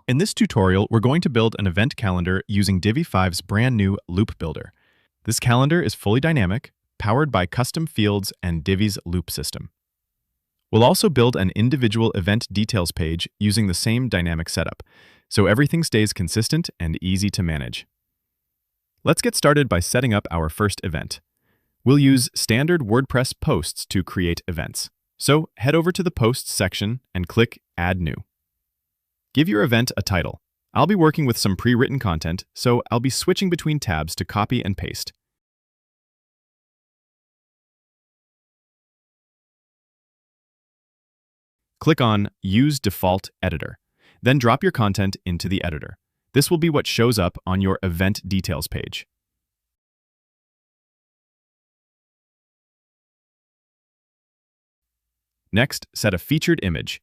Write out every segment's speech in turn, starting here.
In this tutorial, we're going to build an event calendar using Divi 5's brand new Loop Builder. This calendar is fully dynamic, powered by custom fields and Divi's loop system. We'll also build an individual event details page using the same dynamic setup, so everything stays consistent and easy to manage. Let's get started by setting up our first event. We'll use standard WordPress posts to create events. So head over to the Posts section and click Add New. Give your event a title. I'll be working with some pre-written content, so I'll be switching between tabs to copy and paste. Click on Use Default Editor. Then drop your content into the editor. This will be what shows up on your event details page. Next, set a featured image.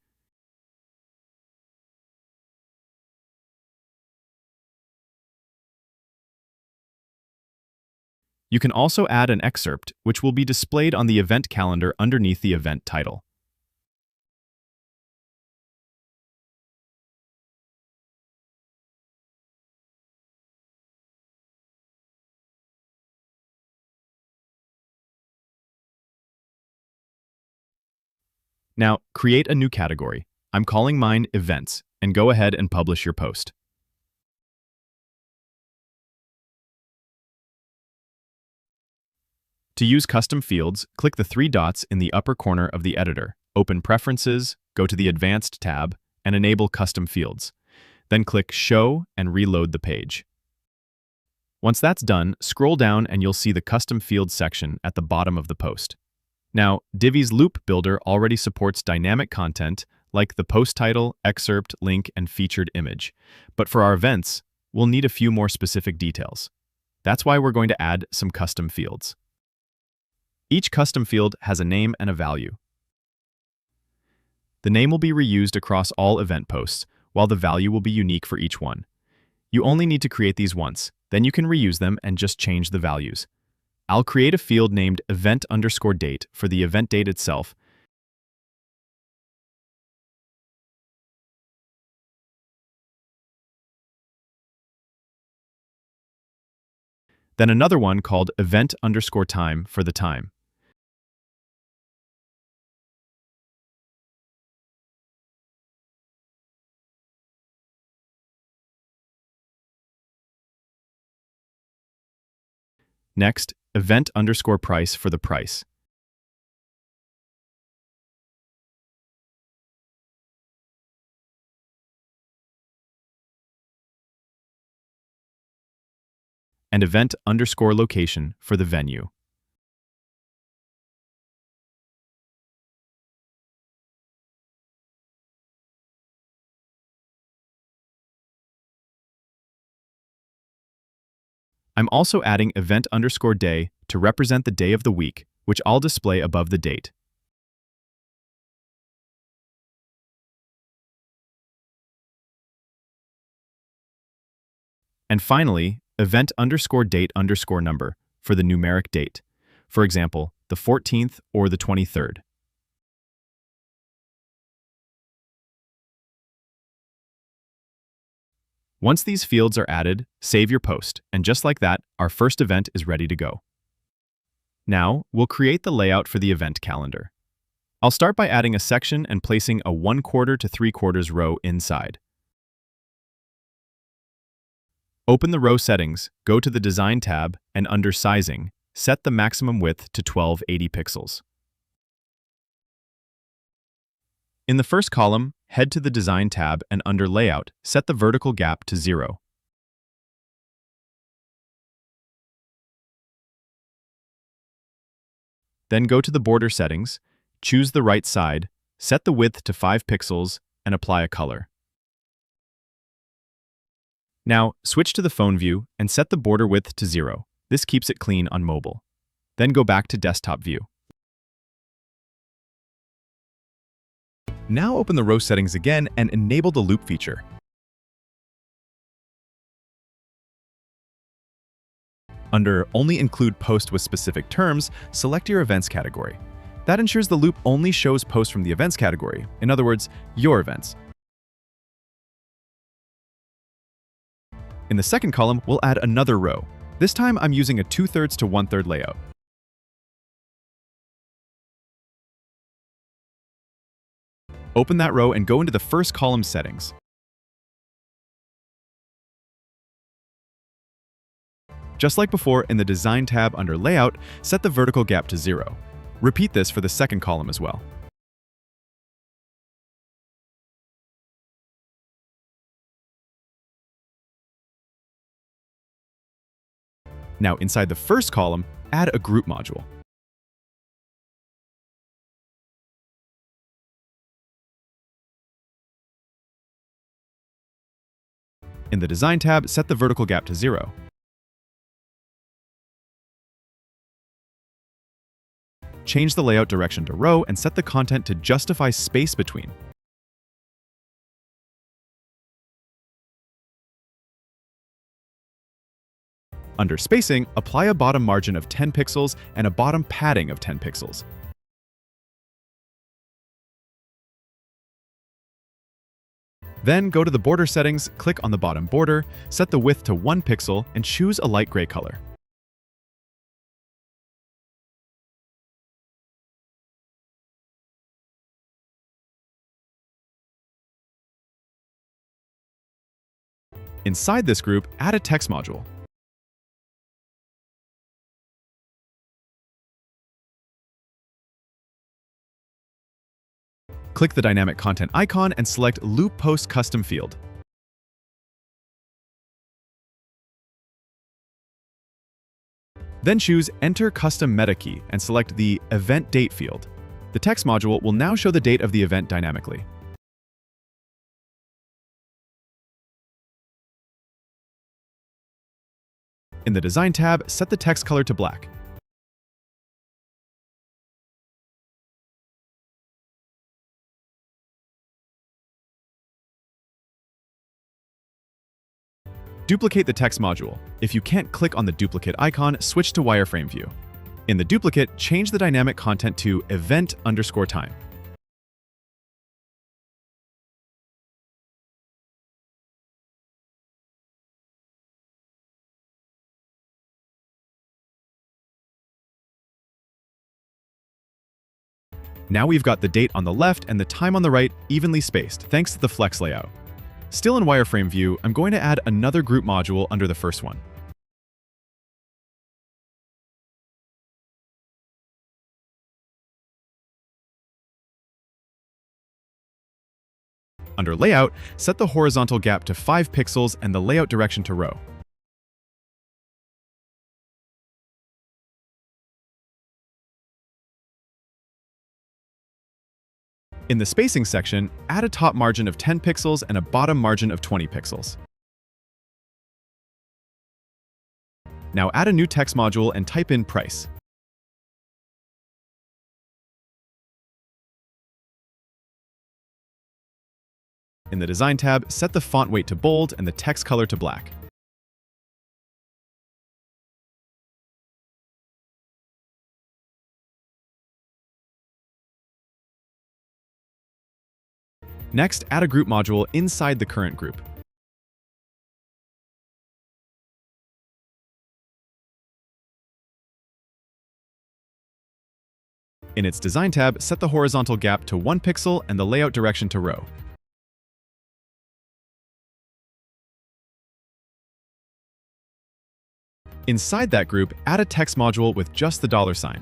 You can also add an excerpt, which will be displayed on the event calendar underneath the event title. Now, create a new category. I'm calling mine Events, and go ahead and publish your post. To use custom fields, click the three dots in the upper corner of the editor, open Preferences, go to the Advanced tab, and enable Custom Fields. Then click Show and reload the page. Once that's done, scroll down and you'll see the Custom Fields section at the bottom of the post. Now, Divi's Loop Builder already supports dynamic content like the post title, excerpt, link, and featured image. But for our events, we'll need a few more specific details. That's why we're going to add some custom fields. Each custom field has a name and a value. The name will be reused across all event posts, while the value will be unique for each one. You only need to create these once, then you can reuse them and just change the values. I'll create a field named event_date for the event date itself. Then another one called event_time for the time. Next, event_price for the price. And event_location for the venue. I'm also adding event_day to represent the day of the week, which I'll display above the date. And finally, event_date_number for the numeric date. For example, the 14th or the 23rd. Once these fields are added, save your post, and just like that, our first event is ready to go. Now, we'll create the layout for the event calendar. I'll start by adding a section and placing a 1/4 to 3/4 row inside. Open the row settings, go to the Design tab, and under Sizing, set the maximum width to 1280 pixels. In the first column, head to the Design tab and under Layout, set the vertical gap to 0. Then go to the border settings, choose the right side, set the width to 5 pixels, and apply a color. Now, switch to the phone view and set the border width to 0. This keeps it clean on mobile. Then go back to desktop view. Now open the row settings again and enable the loop feature. Under Only Include Post with Specific Terms, select your Events category. That ensures the loop only shows posts from the Events category, in other words, your events. In the second column, we'll add another row. This time I'm using a 2/3 to 1/3 layout. Open that row and go into the first column settings. Just like before, in the Design tab under Layout, set the vertical gap to 0. Repeat this for the second column as well. Now, inside the first column, add a group module. In the Design tab, set the vertical gap to 0. Change the layout direction to row and set the content to justify space between. Under spacing, apply a bottom margin of 10 pixels and a bottom padding of 10 pixels. Then go to the border settings, click on the bottom border, set the width to 1 pixel, and choose a light gray color. Inside this group, add a text module. Click the dynamic content icon and select Loop Post Custom Field. Then choose Enter Custom Meta Key and select the Event Date field. The text module will now show the date of the event dynamically. In the Design tab, set the text color to black. Duplicate the text module. If you can't click on the duplicate icon, switch to wireframe view. In the duplicate, change the dynamic content to event_time. Now we've got the date on the left and the time on the right evenly spaced, thanks to the flex layout. Still in wireframe view, I'm going to add another group module under the first one. Under Layout, set the horizontal gap to 5 pixels and the layout direction to row. In the spacing section, add a top margin of 10 pixels and a bottom margin of 20 pixels. Now add a new text module and type in price. In the Design tab, set the font weight to bold and the text color to black. Next, add a group module inside the current group. In its Design tab, set the horizontal gap to 1 pixel and the layout direction to row. Inside that group, add a text module with just the $sign.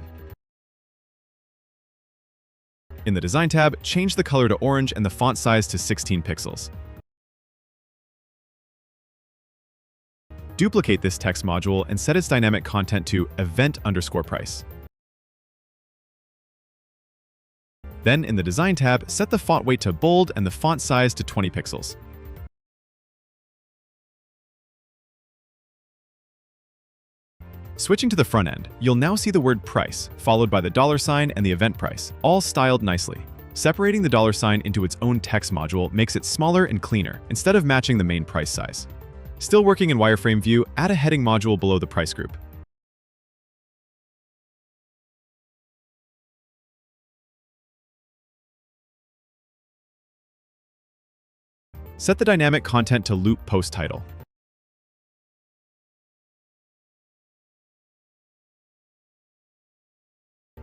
In the Design tab, change the color to orange and the font size to 16 pixels. Duplicate this text module and set its dynamic content to event_price. Then, in the Design tab, set the font weight to bold and the font size to 20 pixels. Switching to the front end, you'll now see the word price, followed by the $sign and the event price, all styled nicely. Separating the $sign into its own text module makes it smaller and cleaner, instead of matching the main price size. Still working in wireframe view, add a heading module below the price group. Set the dynamic content to loop post title.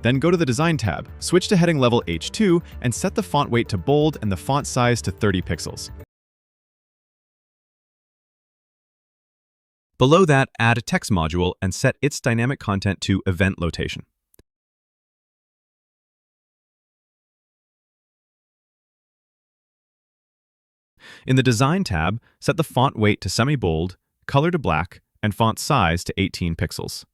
Then go to the Design tab, switch to heading level H2, and set the font weight to bold and the font size to 30 pixels. Below that, add a text module and set its dynamic content to event location. In the Design tab, set the font weight to semi-bold, color to black, and font size to 18 pixels.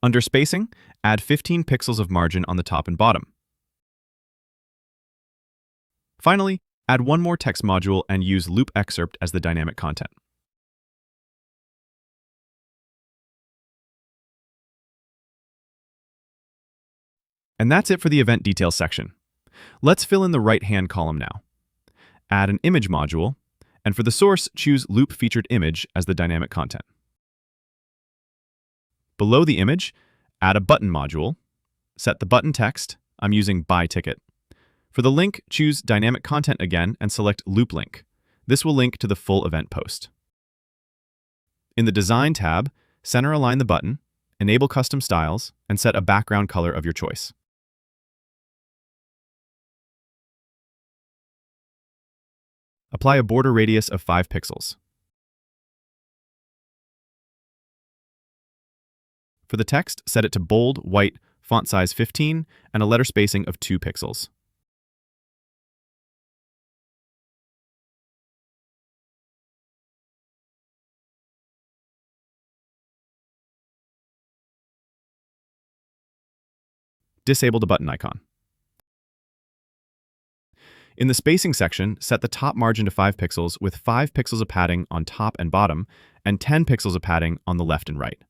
Under spacing, add 15 pixels of margin on the top and bottom. Finally, add one more text module and use loop excerpt as the dynamic content. And that's it for the event details section. Let's fill in the right-hand column now. Add an image module, and for the source, choose loop featured image as the dynamic content. Below the image, add a button module. Set the button text. I'm using buy ticket. For the link, choose dynamic content again and select loop link. This will link to the full event post. In the Design tab, center align the button, enable custom styles, and set a background color of your choice. Apply a border radius of 5 pixels. For the text, set it to bold, white, font size 15, and a letter spacing of 2 pixels. Disable the button icon. In the spacing section, set the top margin to 5 pixels with 5 pixels of padding on top and bottom, and 10 pixels of padding on the left and right.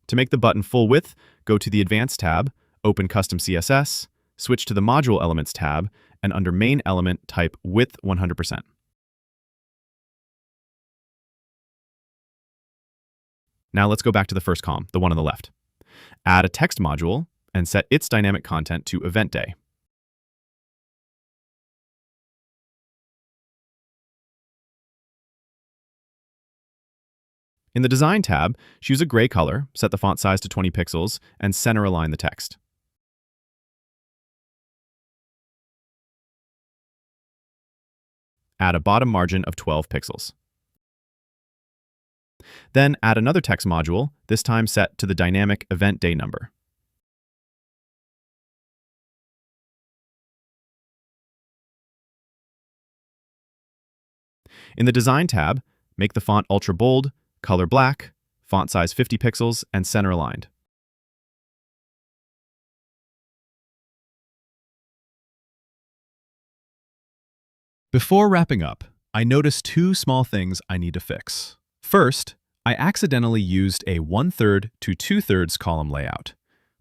To make the button full width, go to the Advanced tab, open Custom CSS, switch to the Module Elements tab, and under Main Element, type Width 100%. Now let's go back to the first column, the one on the left. Add a text module and set its dynamic content to Event Day. In the Design tab, choose a gray color, set the font size to 20 pixels, and center align the text. Add a bottom margin of 12 pixels. Then add another text module, this time set to the dynamic event day number. In the Design tab, make the font ultra bold, color black, font size 50 pixels, and center aligned. Before wrapping up, I noticed two small things I need to fix. First, I accidentally used a 1/3 to 2/3 column layout,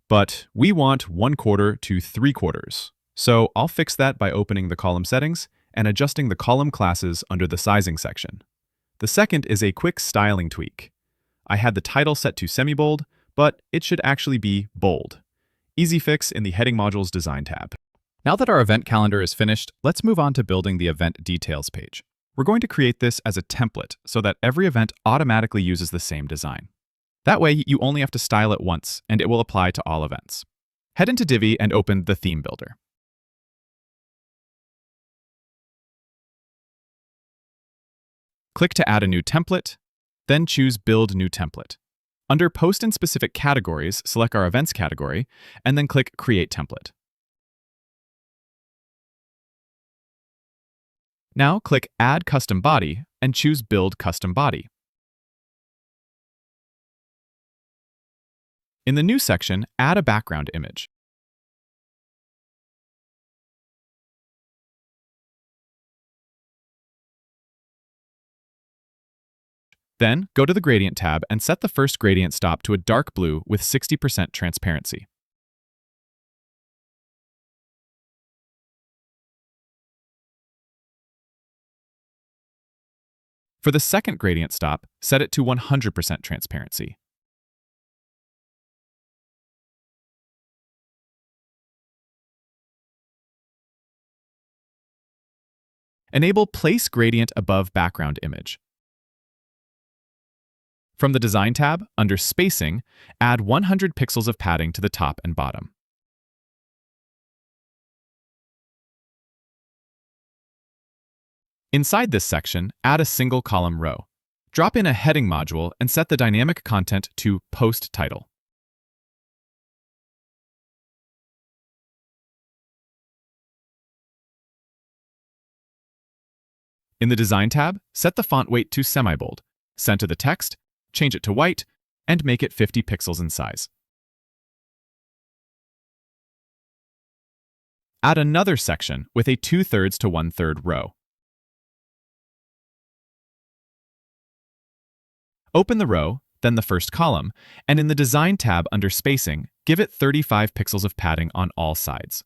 but we want 1/4 to 3/4. So I'll fix that by opening the column settings and adjusting the column classes under the sizing section. The second is a quick styling tweak. I had the title set to semi-bold, but it should actually be bold. Easy fix in the Heading Modules Design tab. Now that our event calendar is finished, let's move on to building the event details page. We're going to create this as a template so that every event automatically uses the same design. That way, you only have to style it once, and it will apply to all events. Head into Divi and open the Theme Builder. Click to add a new template, then choose Build New Template. Under Post in Specific Categories, select our Events category, and then click Create Template. Now click Add Custom Body and choose Build Custom Body. In the New section, add a background image. Then, go to the Gradient tab and set the first gradient stop to a dark blue with 60% transparency. For the second gradient stop, set it to 100% transparency. Enable Place Gradient Above Background Image. From the Design tab, under Spacing, add 100 pixels of padding to the top and bottom. Inside this section, add a single column row. Drop in a heading module and set the dynamic content to Post Title. In the Design tab, set the font weight to semi-bold, center the text, change it to white, and make it 50 pixels in size. Add another section with a 2/3 to 1/3 row. Open the row, then the first column, and in the Design tab under Spacing, give it 35 pixels of padding on all sides.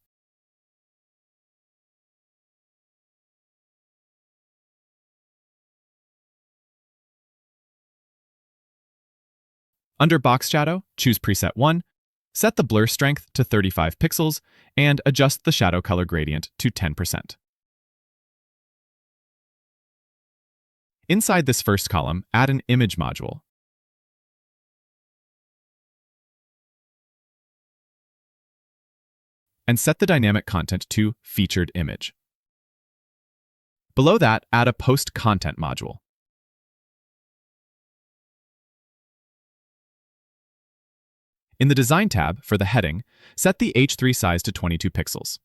Under Box Shadow, choose Preset 1, set the blur strength to 35 pixels, and adjust the shadow color gradient to 10%. Inside this first column, add an image module. And set the dynamic content to Featured Image. Below that, add a Post Content module. In the Design tab, for the heading, set the H3 size to 22 pixels.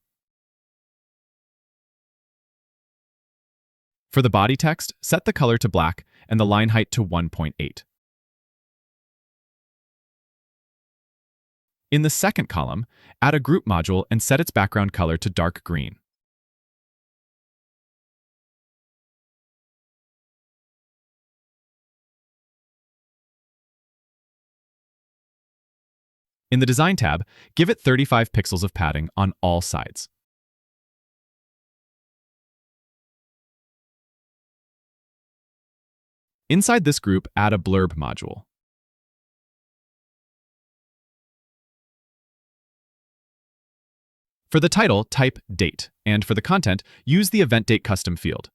For the body text, set the color to black and the line height to 1.8. In the second column, add a group module and set its background color to dark green. In the Design tab, give it 35 pixels of padding on all sides. Inside this group, add a blurb module. For the title, type Date, and for the content, use the Event Date custom field.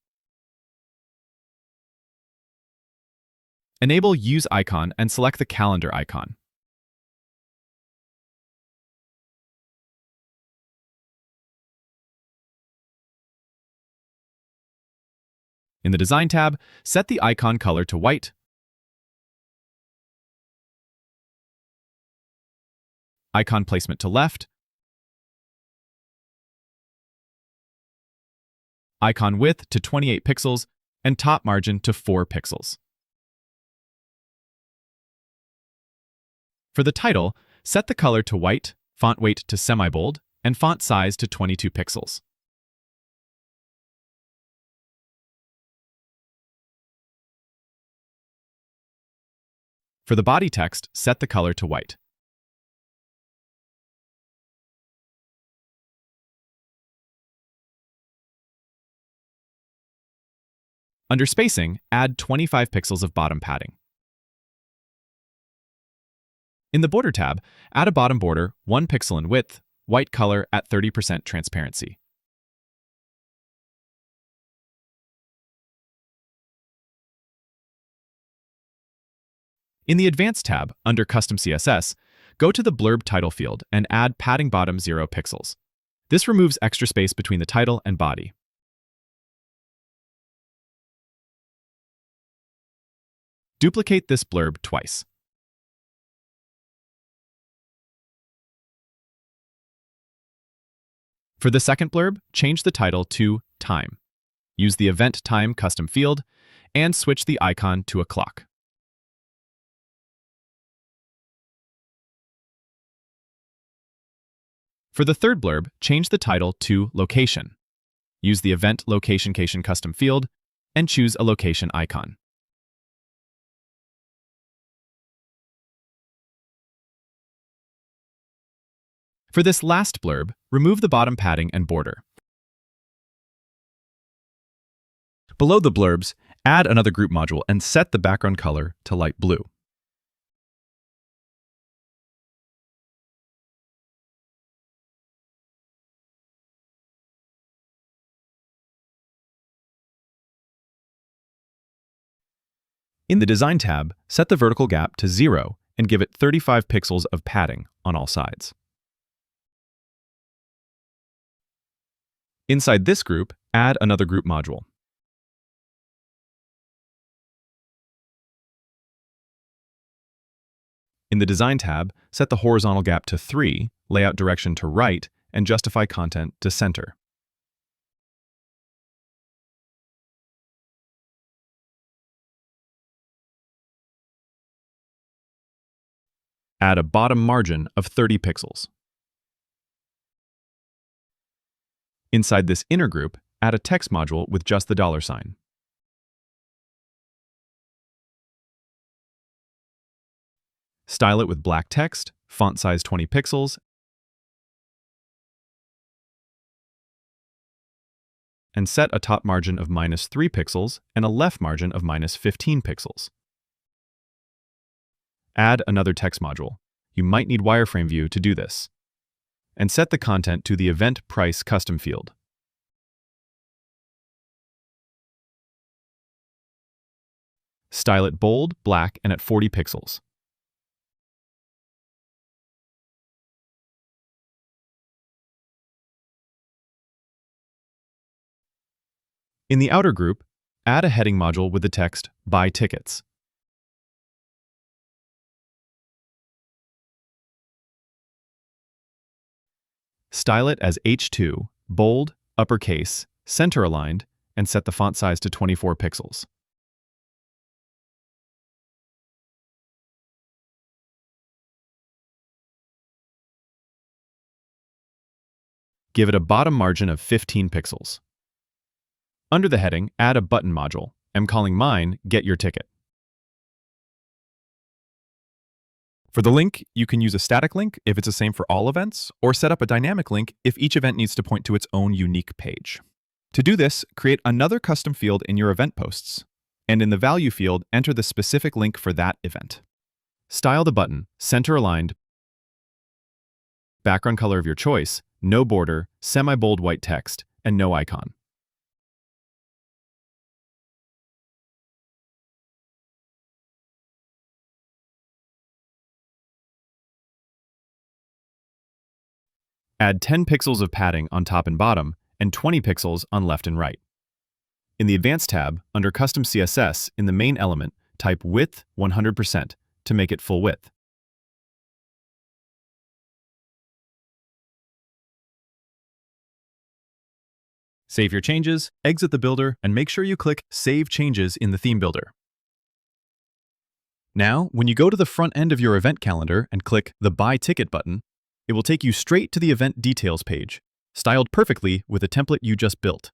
Enable Use Icon and select the Calendar icon. In the Design tab, set the icon color to white, icon placement to left, icon width to 28 pixels, and top margin to 4 pixels. For the title, set the color to white, font weight to semi-bold, and font size to 22 pixels. For the body text, set the color to white. Under Spacing, add 25 pixels of bottom padding. In the Border tab, add a bottom border, 1 pixel in width, white color at 30% transparency. In the Advanced tab, under Custom CSS, go to the Blurb Title field and add padding bottom 0 pixels. This removes extra space between the title and body. Duplicate this blurb twice. For the second blurb, change the title to Time. Use the Event Time custom field and switch the icon to a clock. For the third blurb, change the title to Location. Use the Event Location custom field and choose a location icon. For this last blurb, remove the bottom padding and border. Below the blurbs, add another group module and set the background color to light blue. In the Design tab, set the vertical gap to 0 and give it 35 pixels of padding on all sides. Inside this group, add another group module. In the Design tab, set the horizontal gap to 3, layout direction to right, and justify content to center. Add a bottom margin of 30 pixels. Inside this inner group, add a text module with just the $sign. Style it with black text, font size 20 pixels, and set a top margin of -3 pixels and a left margin of -15 pixels. Add another text module. You might need wireframe view to do this. And set the content to the event price custom field. Style it bold, black, and at 40 pixels. In the outer group, add a heading module with the text "Buy Tickets." Style it as H2, bold, uppercase, center-aligned, and set the font size to 24 pixels. Give it a bottom margin of 15 pixels. Under the heading, add a button module. I'm calling mine "Get Your Ticket." For the link, you can use a static link if it's the same for all events, or set up a dynamic link if each event needs to point to its own unique page. To do this, create another custom field in your event posts, and in the value field, enter the specific link for that event. Style the button center-aligned, background color of your choice, no border, semi-bold white text, and no icon. Add 10 pixels of padding on top and bottom, and 20 pixels on left and right. In the Advanced tab, under Custom CSS, in the main element, type Width 100% to make it full width. Save your changes, exit the builder, and make sure you click Save Changes in the Theme Builder. Now, when you go to the front end of your event calendar and click the Buy Ticket button, it will take you straight to the event details page, styled perfectly with a template you just built.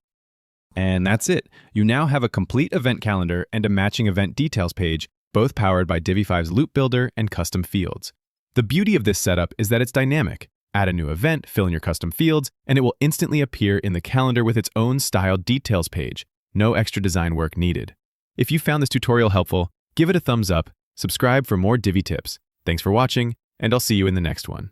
And that's it. You now have a complete event calendar and a matching event details page, both powered by Divi 5's Loop Builder and custom fields. The beauty of this setup is that it's dynamic. Add a new event, fill in your custom fields, and it will instantly appear in the calendar with its own styled details page. No extra design work needed. If you found this tutorial helpful, give it a thumbs up, subscribe for more Divi tips. Thanks for watching, and I'll see you in the next one.